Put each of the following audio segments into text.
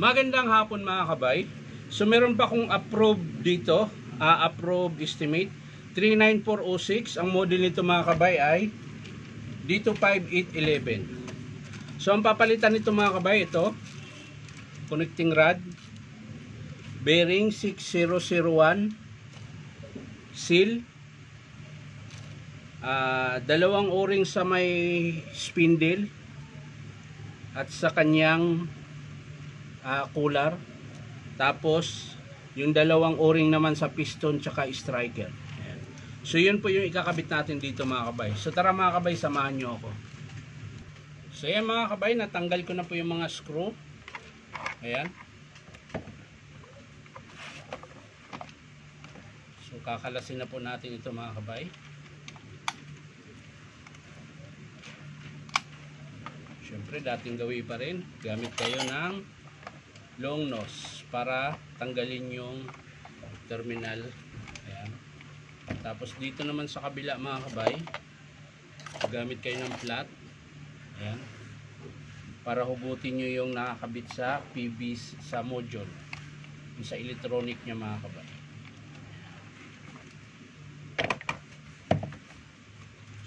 Magandang hapon mga kabay. So meron pa akong approved dito, approved estimate 39406. Ang model nito mga kabay ay dito 5811. So ang papalitan nito mga kabay, ito connecting rod, bearing 6001, seal, dalawang o-ring sa may spindle at sa kanyang cooler, tapos yung dalawang o-ring naman sa piston tsaka striker. Ayan. So yun po yung ikakabit natin dito mga kabay. So tara mga kabay, samahan nyo ako. So ayan mga kabay, natanggal ko na po yung mga screw. Ayan. So kakalasin na po natin ito mga kabay. Siyempre dating gawin pa rin, gamit kayo ng long nose para tanggalin yung terminal. Ayan. Tapos dito naman sa kabila mga kabay, gamit kayo ng flat. Ayan. Para hugutin nyo yung nakakabit sa PVC sa module, yung sa electronic nya mga kabay.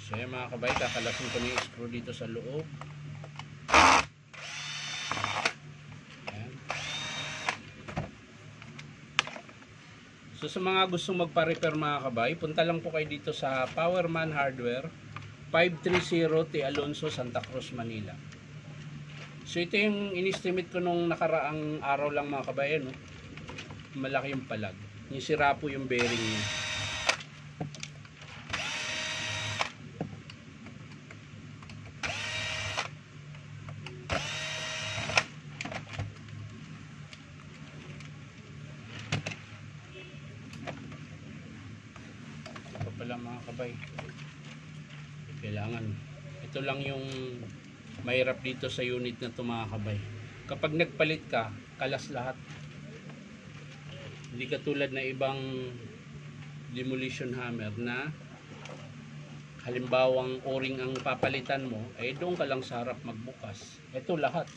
So yan mga kabay, kakalasin ko na yung screw dito sa loob. So sa mga gustong magpa-repair mga kabay, punta lang po kayo dito sa Powerman Hardware, 530 T. Alonso, Santa Cruz, Manila. So ito yung in-estimate ko nung nakaraang araw lang mga kabay, no? Malaki yung palag. Yung sira po yung bearing niya. Pala mga kabay, kailangan ito lang yung mahirap dito sa unit na ito mga kabay. Kapag nagpalit ka, kalas lahat, hindi katulad na ibang demolition hammer na halimbawang o-ring ang papalitan mo, ay doon ka lang sa harap magbukas. Ito lahat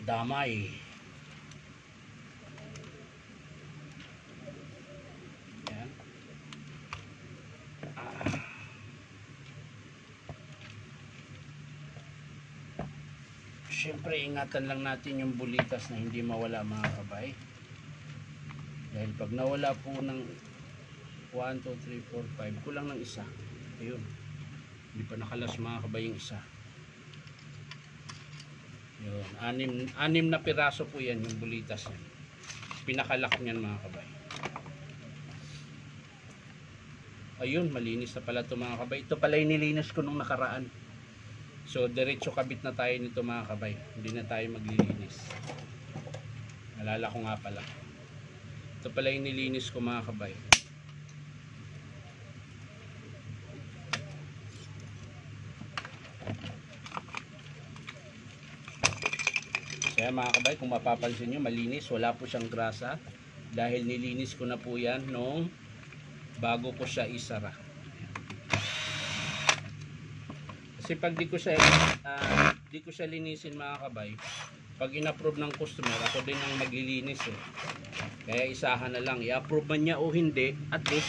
damay. Siyempre ingatan lang natin yung bulitas na hindi mawala mga kabay, dahil pag nawala po ng 1, 2, 3, 4, 5, kulang ng isa, ayun, hindi pa nakalas mga kabay yung isa. Yun, anim na piraso po yan yung bulitas yan, pinakalak niyan mga kabay. Ayun, malinis na pala ito mga kabay. Ito pala yung nilinis ko nung nakaraan. So diretso kabit na tayo nito mga kabay, hindi na tayo maglilinis. Nalala ko nga pala, ito pala yung nilinis ko mga kabay. Kaya mga kabay, kung mapapansin nyo, malinis, wala po siyang grasa, dahil nilinis ko na po yan nung bago ko siya isara. Kasi pag di ko siya linisin mga kabay, pag in-approve ng customer, ako din ang maglilinis eh. Kaya isahan na lang, i-approve man niya o hindi, at least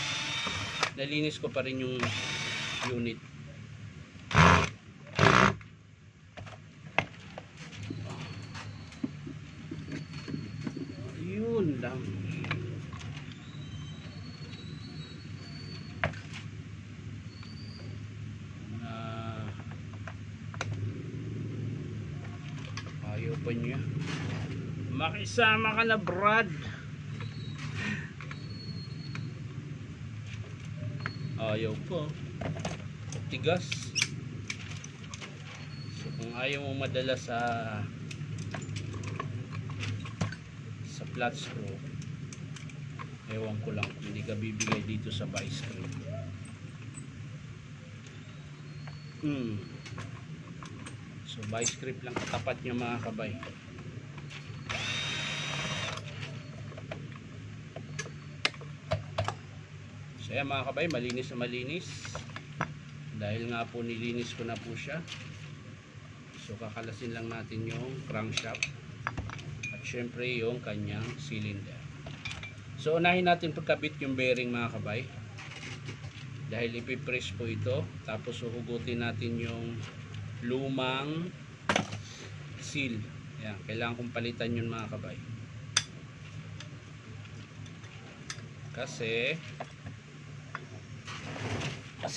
nalinis ko pa rin yung unit. Yun lang. Ayaw pa niya. Makisama ka na Brad. Ayaw po. Tigas. So kung ayaw mo madala sa flat screw, ewan ko lang kung hindi ka bibigay dito sa vice grip. So vice grip lang katapat niya mga kabay. So ayan mga kabay, malinis na malinis. Dahil nga po nilinis ko na po siya. So So kakalasin lang natin yung crankshaft at syempre yung kanyang cylinder. So unahin natin pagkabit yung bearing mga kabay, dahil ipipress po ito. Tapos uhugutin natin yung lumang seal. Ayan, kailangan kong palitan yun mga kabay, kasi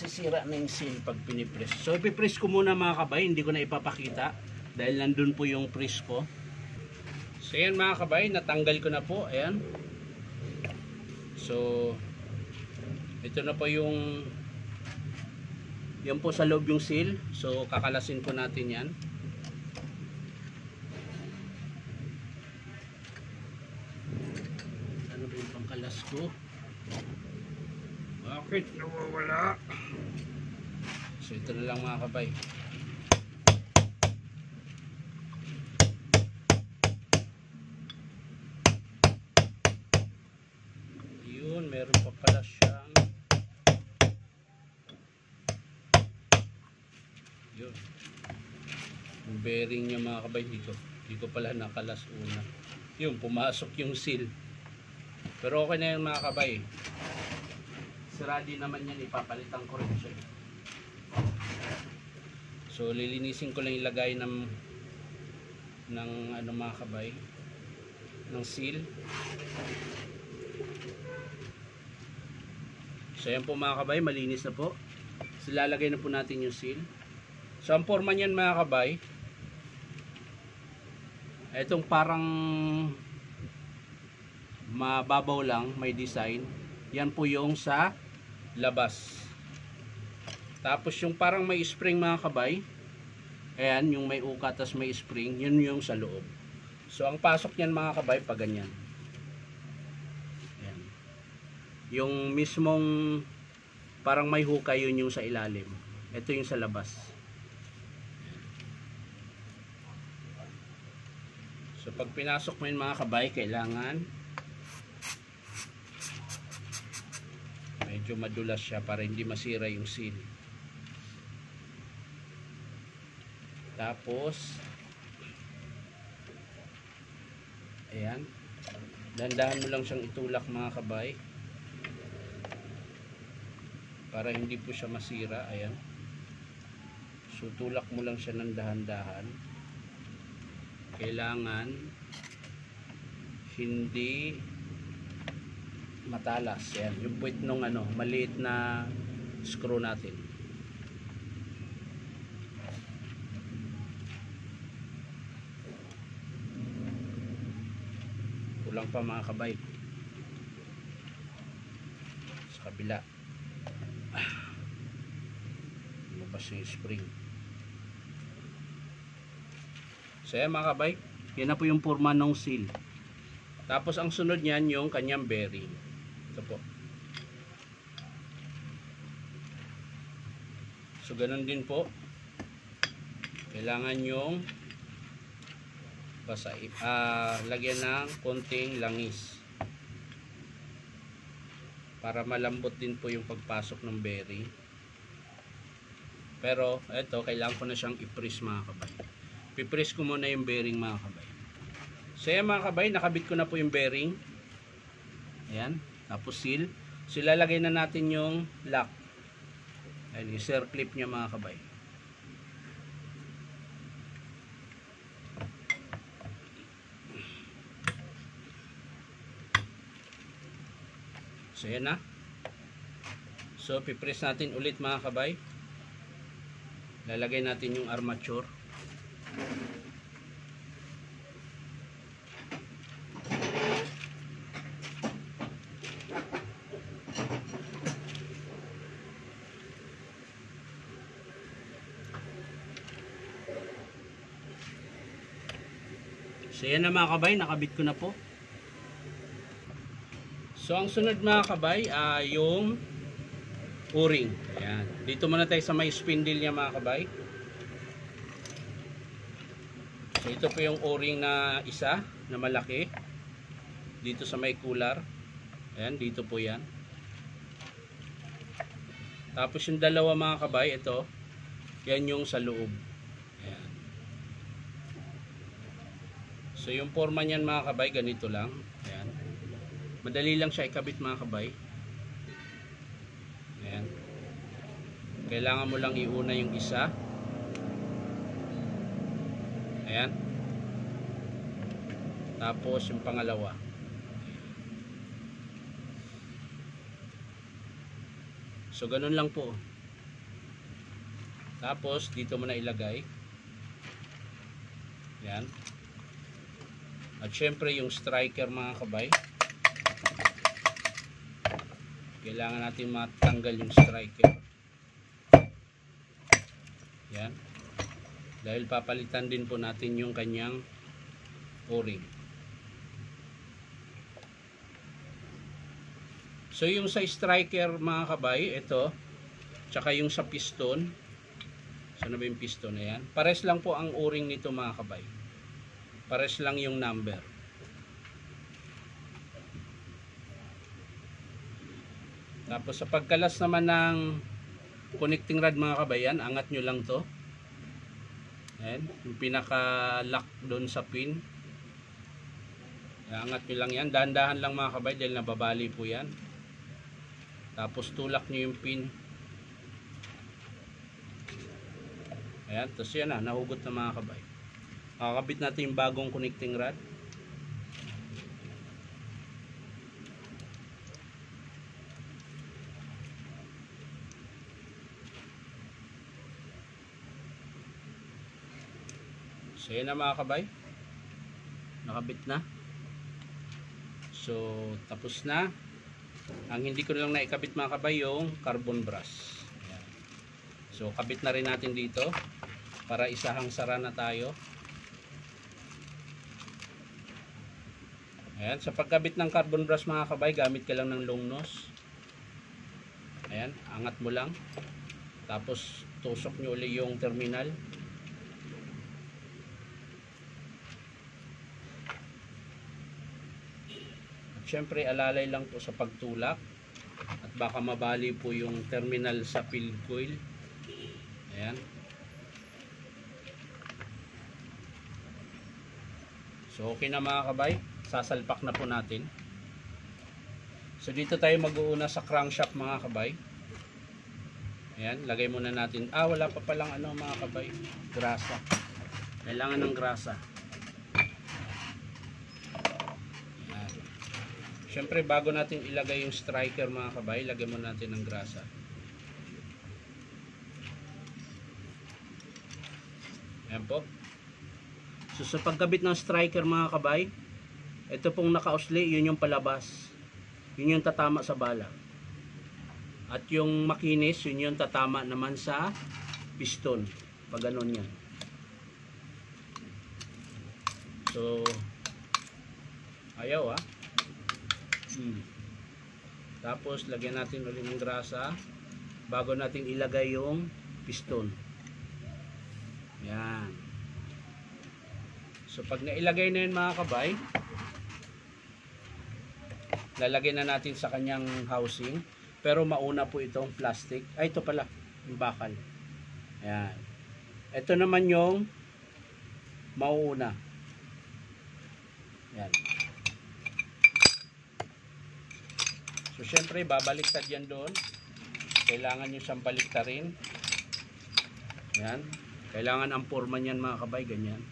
sira na yung seal pag pinipress. So ipipress ko muna mga kabay, hindi ko na ipapakita dahil nandun po yung press ko. So ayan mga kabay, natanggal ko na po. Ayan. So ito na po yung yan po sa loob yung seal. So kakalasin po natin yan. Ano ba yung pangkalas ko? Bakit nawawala? So ito na lang mga kabay. Yun, meron pa pala siyang yun, yung bearing niya mga kabay dito. Dito pala nakalas una. Yun, pumasok yung seal. Pero okay na yun mga kabay. Sira din naman yan, ipapalitan ko rin siya. So lilinisin ko lang ilagay ng ano mga kabay, ng seal. So yan po mga kabay, malinis na po. So lalagay na po natin yung seal. So ang forma niyan mga kabay, itong parang mababaw lang, may design. Yan po yung sa labas. Tapos yung parang may spring mga kabay, ayan, yung may uka tas may spring, yun yung sa loob. So ang pasok niyan mga kabay, pag ganyan. Ayan. Yung mismong parang may hukay, yun yung sa ilalim. Ito yung sa labas. So pag pinasok mo yun mga kabay, kailangan medyo madulas siya para hindi masira yung seal. Tapos ayan, dandahan mo lang siyang itulak mga kabay para hindi po siya masira. Ayan, so tulak mo lang siya ng dahan-dahan. Kailangan hindi matalas. Ayan, yung puwit nung ano, maliit na screw natin. Kulang pa mga kabay. Sa kabila. Lumabas yung spring. So ayan mga kabay, yan na po yung forma ng seal. Tapos ang sunod niyan yung kanyang bearing. Ito po. So ganun din po. Kailangan yung lagyan ng konting langis para malambot din po yung pagpasok ng bearing. Pero ito, kailangan ko na siyang i-press mga kabay. Pipress ko muna yung bearing mga kabay. So yan mga kabay, nakabit ko na po yung bearing. Ayan, tapos seal. So ilalagay na natin yung lock. Ayan, yung circlip niya mga kabay. So yan na. So pipress natin ulit mga kabay. Lalagay natin yung armature. So yan na mga kabay, nakabit ko na po. So ang sunod mga kabay ay yung o-ring. Ayan. Dito muna tayo sa may spindle niya mga kabay. So ito po yung o-ring na isa na malaki. Dito sa may cooler. Ayan, dito po yan. Tapos yung dalawa mga kabay, ito. Yan yung sa loob. Ayan. So yung forma niyan mga kabay, ganito lang. Ayan. Madali lang siya ikabit mga kabay. Ayan. Kailangan mo lang iuna yung isa. Ayan. Tapos yung pangalawa. So ganun lang po. Tapos dito mo na ilagay. Ayan. At syempre yung striker mga kabay, kailangan natin matanggal yung striker. Yan. Dahil papalitan din po natin yung kanyang o-ring. So yung sa striker mga kabay, ito, tsaka yung sa piston, saan ba yung piston? Ayan. Pares lang po ang o-ring nito mga kabay. Pares lang yung number. Tapos sa pagkalas naman ng connecting rod mga kabayan, angat nyo lang to. Ayan, yung pinaka lock doon sa pin. Angat nyo lang yan. Dahan-dahan lang mga kabay dahil nababali po yan. Tapos tulak nyo yung pin. Ayan, tapos yan na, nahugot na mga kabay. Kakabit natin yung bagong connecting rod. So yan na mga kabay, nakabit na. So tapos na. Ang hindi ko lang naikabit mga kabay yung carbon brush. Ayan. So kabit na rin natin dito para isahang sara na tayo. Ayan, sa pagkabit ng carbon brush mga kabay, gamit ka lang ng long nose. Ayan, angat mo lang. Tapos tusok nyo ulit yung terminal. At syempre alalay lang po sa pagtulak. At baka mabali po yung terminal sa field coil. Ayan. So okay na mga kabay. Sasalpak na po natin. So dito tayo mag-uuna sa crankshaft mga kabay. Ayan, lagay muna natin. Wala pa palang ano mga kabay, grasa. Kailangan ng grasa. Ayan. Siyempre bago natin ilagay yung striker mga kabay, lagay muna natin ng grasa. Ayan po. So sa pagkabit ng striker mga kabay, ito pong nakausli, yun yung palabas. Yun yung tatama sa bala. At yung makinis, yun yung tatama naman sa piston. Pag ganun yan. So, ayaw Tapos, lagyan natin ulit ng grasa bago natin ilagay yung piston. Yan. So, pag nailagay na yun mga kabay, lalagay na natin sa kanyang housing, pero mauna po itong plastic. Ito pala yung bakal. Ayan. Ito naman yung mauuna. Ayan. So syempre babaliktad yan doon. Kailangan nyo siyang baliktarin. Ayan. Kailangan ang forma niyan mga kabay, ganyan.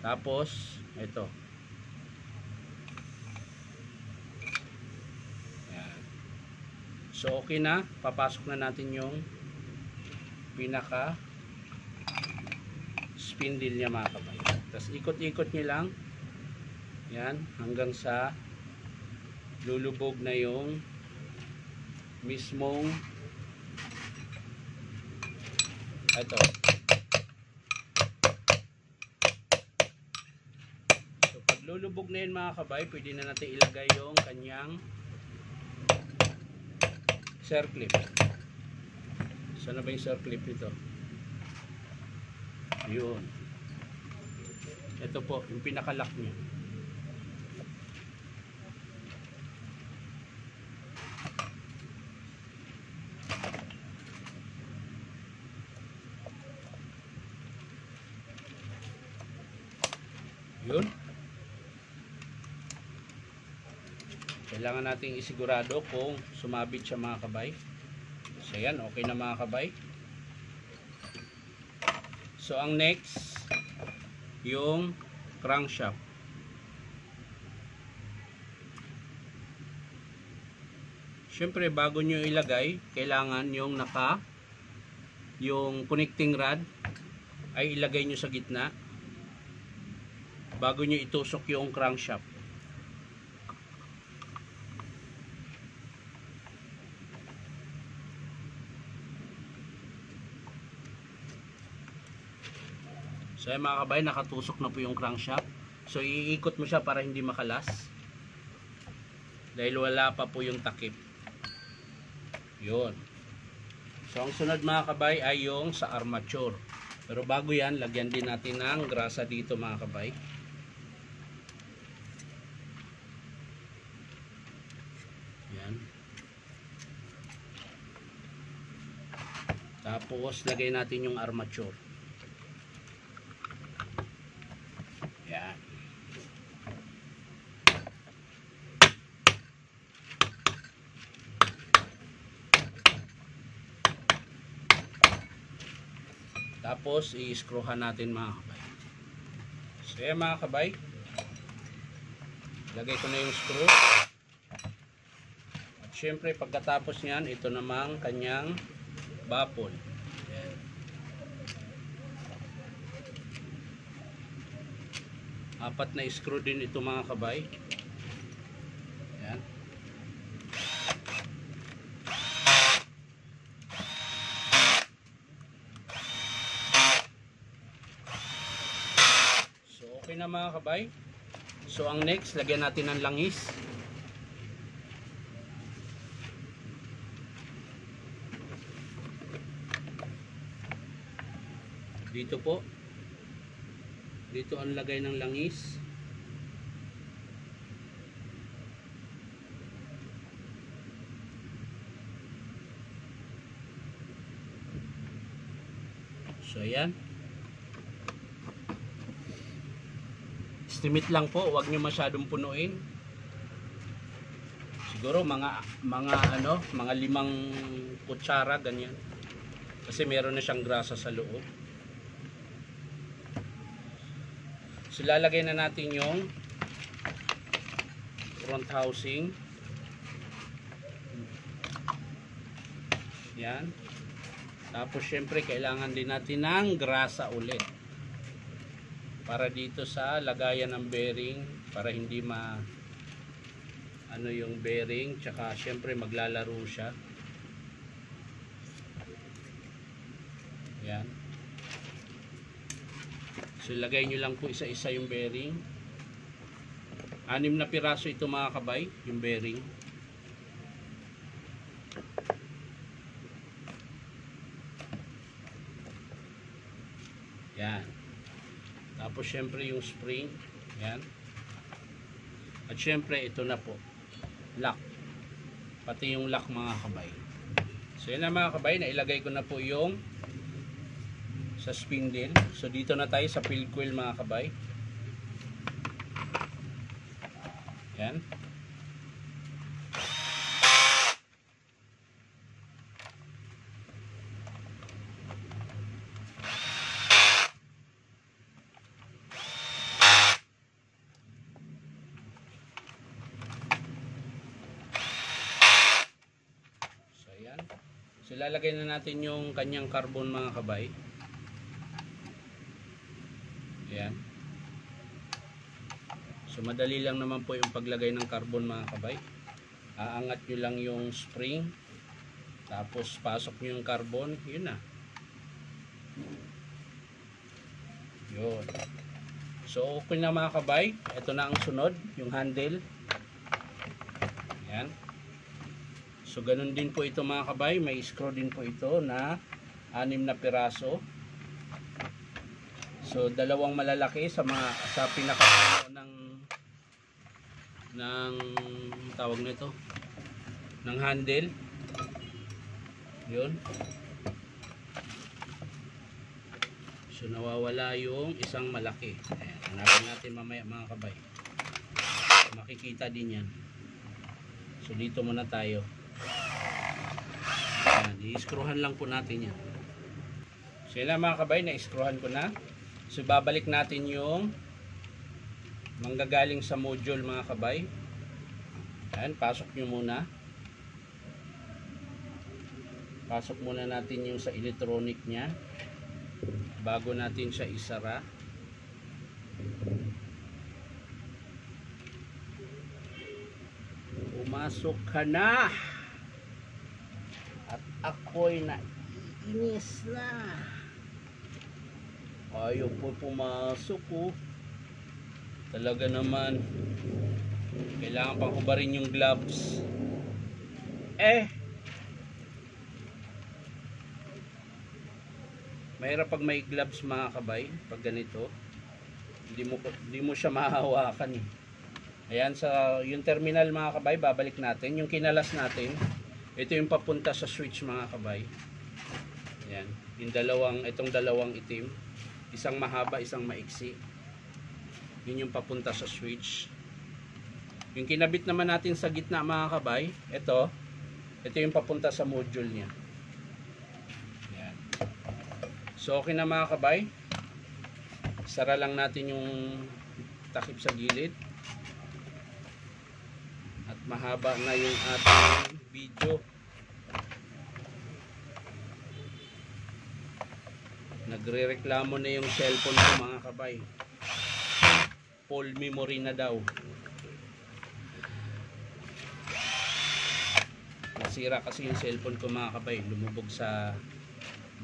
Tapos ito. So okay na, papasok na natin yung pinaka spindle niya mga kabay. Tapos ikot-ikot nyo lang yan hanggang sa lulubog na yung mismong ito. So pag lulubog na yun mga kabay, pwede na natin ilagay yung kanyang circlip. Saan na ba yung circlip nito? Yun. Ito po, yung pinakalock niya. Yun. Kailangan nating isigurado kung sumabit siya mga kabay. So yan, okay na mga kabay. So ang next, yung crankshaft. Siyempre bago nyo ilagay, kailangan yung yung connecting rod ay ilagay nyo sa gitna bago nyo itusok yung crankshaft. So yan mga kabay, nakatusok na po yung crankshaft. So iikot mo siya para hindi makalas dahil wala pa po yung takip. Yun. So ang sunod mga kabay ay yung sa armature. Pero bago yan, lagyan din natin ng grasa dito mga kabay. Yan. Tapos lagay natin yung armature. Yan. Tapos i-screwhan natin mga kabay. So yan mga kabay, lagay ko na yung screw. At syempre pagkatapos nyan, ito namang kanyang baffle. Yan. Apat na screw din ito mga kabay. Yan. Okay na mga kabay. So ang next, lagyan natin ng langis. Dito po. Dito ang lagay ng langis. So ayan. Estimate lang po, huwag nyo masyadong punuin. Siguro mga 5 kutsara ganyan. Kasi meron na siyang grasa sa loob. So lalagay na natin yung front housing. Yan. Tapos syempre kailangan din natin ng grasa ulit. Para dito sa lagayan ng bearing, para hindi yung bearing, tsaka syempre maglalaro siya. Yan. So ilagay nyo lang po isa-isa yung bearing. 6 na piraso ito mga kabay, yung bearing. Yan. Tapos syempre yung spring, yan. At syempre ito na po, lock. Pati yung lock mga kabay. So yan na mga kabay, nailagay ko na po yung sa spindle. So dito na tayo sa field coil mga kabay. Yan. So lalagay na natin yung kanyang carbon mga kabay. Ayan. So madali lang naman po yung paglagay ng carbon mga kabay. Aangat nyo lang yung spring. Tapos pasok nyo yung carbon. Yun na. Yun. So okay na mga kabay. Ito na ang sunod. Yung handle. Ayan. So ganun din po ito mga kabay, may screw din po ito na 6 na piraso. So dalawang malalaki sa pinaka ng tawag nito ng handle. 'Yun. So nawawala yung isang malaki. Ayan, hanapin natin mamaya mga kabay. Makikita din yan. So dito muna tayo. Ayan, i-screwhan lang po natin yan. So yun lang mga kabay, na-screwhan ko na. So babalik natin yung manggagaling sa module mga kabay. Ayan, pasok nyo muna. Pasok muna natin yung sa electronic nya bago natin siya isara. Pumasok ka na. At ako'y naiinis na. Ayaw po pumasok oh. Talaga naman. Kailangan pang hubarin yung gloves. Mahirap pag may gloves mga kabay. Pag ganito, hindi mo siya mahahawakan eh. Ayan, sa yung terminal mga kabay, babalik natin. Yung kinalas natin, ito yung papunta sa switch mga kabay. Ayan, itong dalawang itim. Isang mahaba, isang maiksi. Yun yung papunta sa switch. Yung kinabit naman natin sa gitna mga kabay, ito yung papunta sa module niya. Ayan. So okay na mga kabay. Sara lang natin yung takip sa gilid. At mahaba na yung ating video. Nagre-reklamo na yung cellphone ko mga kabay. Full memory na daw. Nasira kasi yung cellphone ko mga kabay. Lumubog sa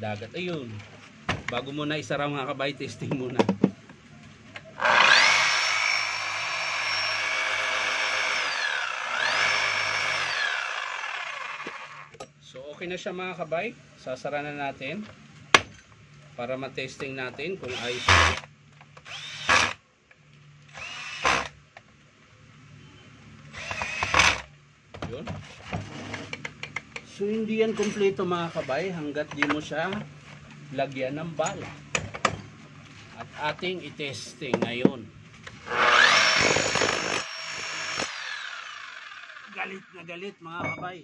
dagat. Ayun. Bago mo na isara mga kabay, testing muna. So okay na siya mga kabay. Sasara na natin para matesting natin kung ayos na. Yun. So hindi yan kompleto mga kabay hanggat di mo siya lagyan ng bala. At ating itesting ngayon. Galit na galit mga kabay.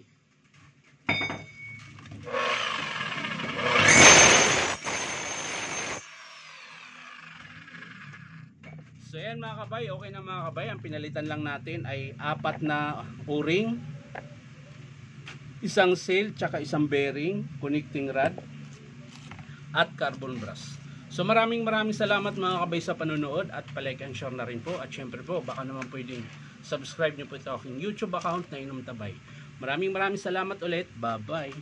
So yan mga kabay, okay na mga kabay. Ang pinalitan lang natin ay 4 na o-ring, isang seal, tsaka isang bearing, connecting rod, at carbon brass. So maraming salamat mga kabay sa panonood at palike and share na rin po. At syempre po, baka naman pwedeng subscribe nyo po ito aking YouTube account na Inom Tabay. Maraming salamat ulit. Bye bye.